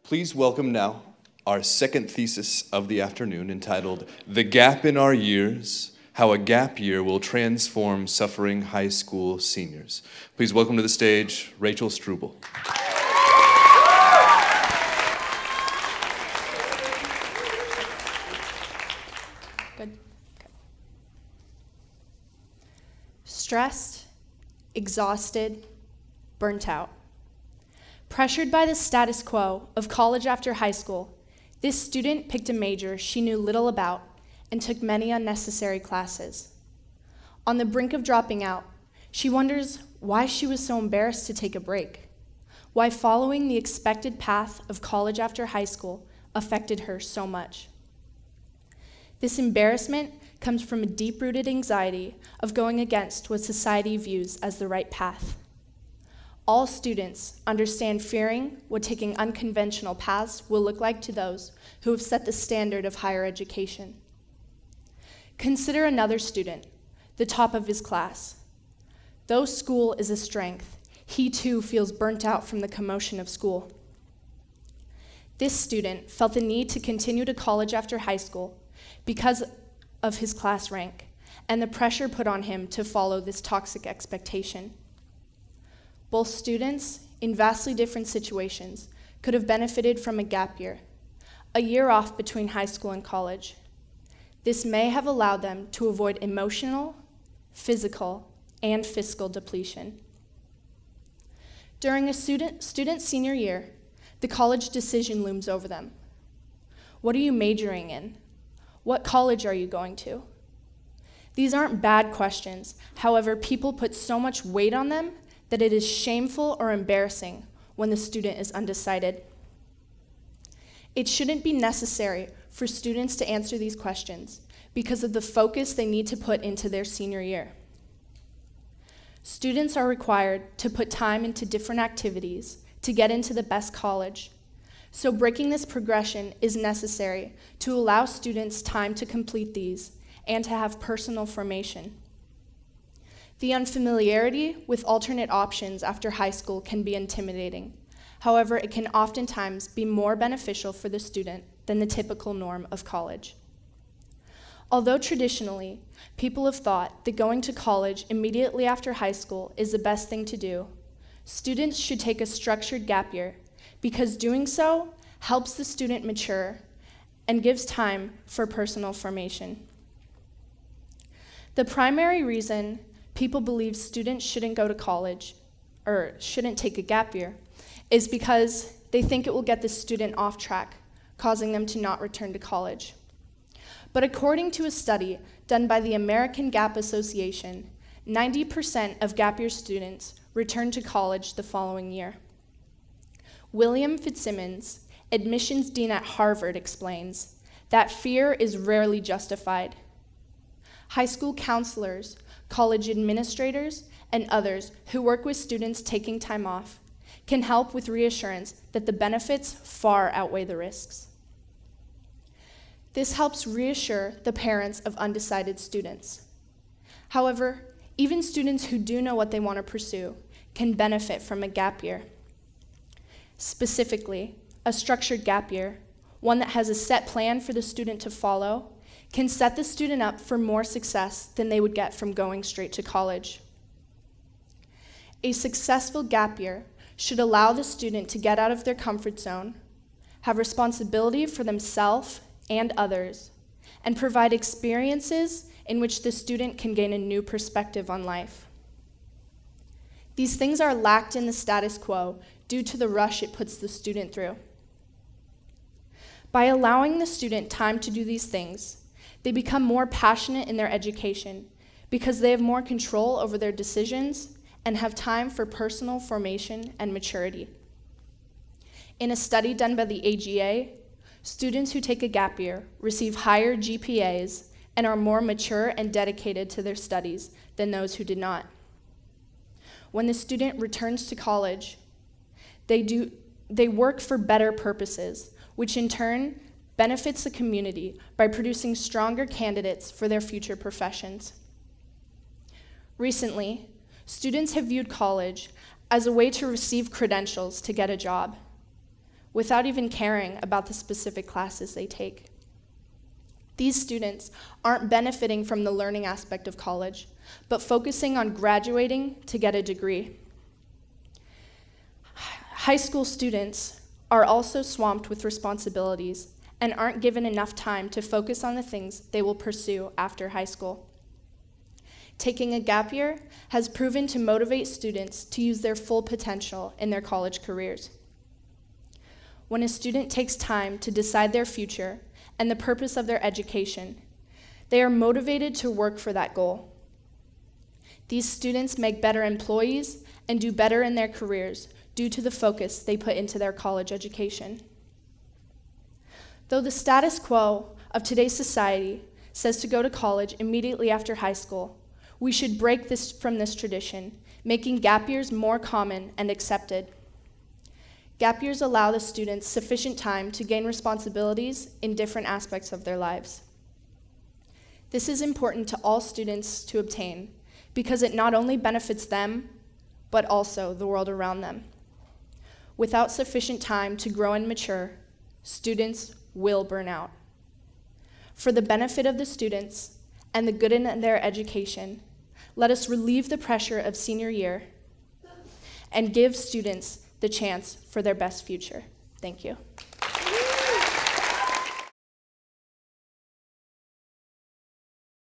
Please welcome now our second thesis of the afternoon, entitled "The Gap in Our Years, How a Gap Year Will Transform Suffering High School Seniors." Please welcome to the stage Rachel Struble. Good. Okay. Stressed, exhausted, burnt out. Pressured by the status quo of college after high school, this student picked a major she knew little about and took many unnecessary classes. On the brink of dropping out, she wonders why she was so embarrassed to take a break, why following the expected path of college after high school affected her so much. This embarrassment comes from a deep-rooted anxiety of going against what society views as the right path. All students understand fearing what taking unconventional paths will look like to those who have set the standard of higher education. Consider another student, the top of his class. Though school is a strength, he too feels burnt out from the commotion of school. This student felt the need to continue to college after high school because of his class rank and the pressure put on him to follow this toxic expectation. Both students, in vastly different situations, could have benefited from a gap year, a year off between high school and college. This may have allowed them to avoid emotional, physical, and fiscal depletion. During a student's senior year, the college decision looms over them. What are you majoring in? What college are you going to? These aren't bad questions. However, people put so much weight on them that it is shameful or embarrassing when the student is undecided. It shouldn't be necessary for students to answer these questions because of the focus they need to put into their senior year. Students are required to put time into different activities to get into the best college, so breaking this progression is necessary to allow students time to complete these and to have personal formation. The unfamiliarity with alternate options after high school can be intimidating. However, it can oftentimes be more beneficial for the student than the typical norm of college. Although traditionally, people have thought that going to college immediately after high school is the best thing to do, students should take a structured gap year because doing so helps the student mature and gives time for personal formation. The primary reason people believe students shouldn't go to college or shouldn't take a gap year is because they think it will get the student off track, causing them to not return to college. But according to a study done by the American Gap Association, 90% of gap year students return to college the following year. William Fitzsimmons, admissions dean at Harvard, explains that fear is rarely justified. High school counselors, college administrators, and others who work with students taking time off can help with reassurance that the benefits far outweigh the risks. This helps reassure the parents of undecided students. However, even students who do know what they want to pursue can benefit from a gap year. Specifically, a structured gap year, one that has a set plan for the student to follow, can set the student up for more success than they would get from going straight to college. A successful gap year should allow the student to get out of their comfort zone, have responsibility for themselves and others, and provide experiences in which the student can gain a new perspective on life. These things are lacked in the status quo due to the rush it puts the student through. By allowing the student time to do these things, they become more passionate in their education because they have more control over their decisions and have time for personal formation and maturity. In a study done by the AGA, students who take a gap year receive higher GPAs and are more mature and dedicated to their studies than those who did not. When the student returns to college, they work for better purposes, which in turn benefits the community by producing stronger candidates for their future professions. Recently, students have viewed college as a way to receive credentials to get a job. without even caring about the specific classes they take. These students aren't benefiting from the learning aspect of college, but focusing on graduating to get a degree. High school students are also swamped with responsibilities and aren't given enough time to focus on the things they will pursue after high school. Taking a gap year has proven to motivate students to use their full potential in their college careers. When a student takes time to decide their future and the purpose of their education, they are motivated to work for that goal. These students make better employees and do better in their careers due to the focus they put into their college education. Though the status quo of today's society says to go to college immediately after high school, we should break from this tradition, making gap years more common and accepted. Gap years allow the students sufficient time to gain responsibilities in different aspects of their lives. This is important to all students to obtain because it not only benefits them, but also the world around them. Without sufficient time to grow and mature, students will burn out. For the benefit of the students and the good in their education, let us relieve the pressure of senior year and give students the chance for their best future. Thank you.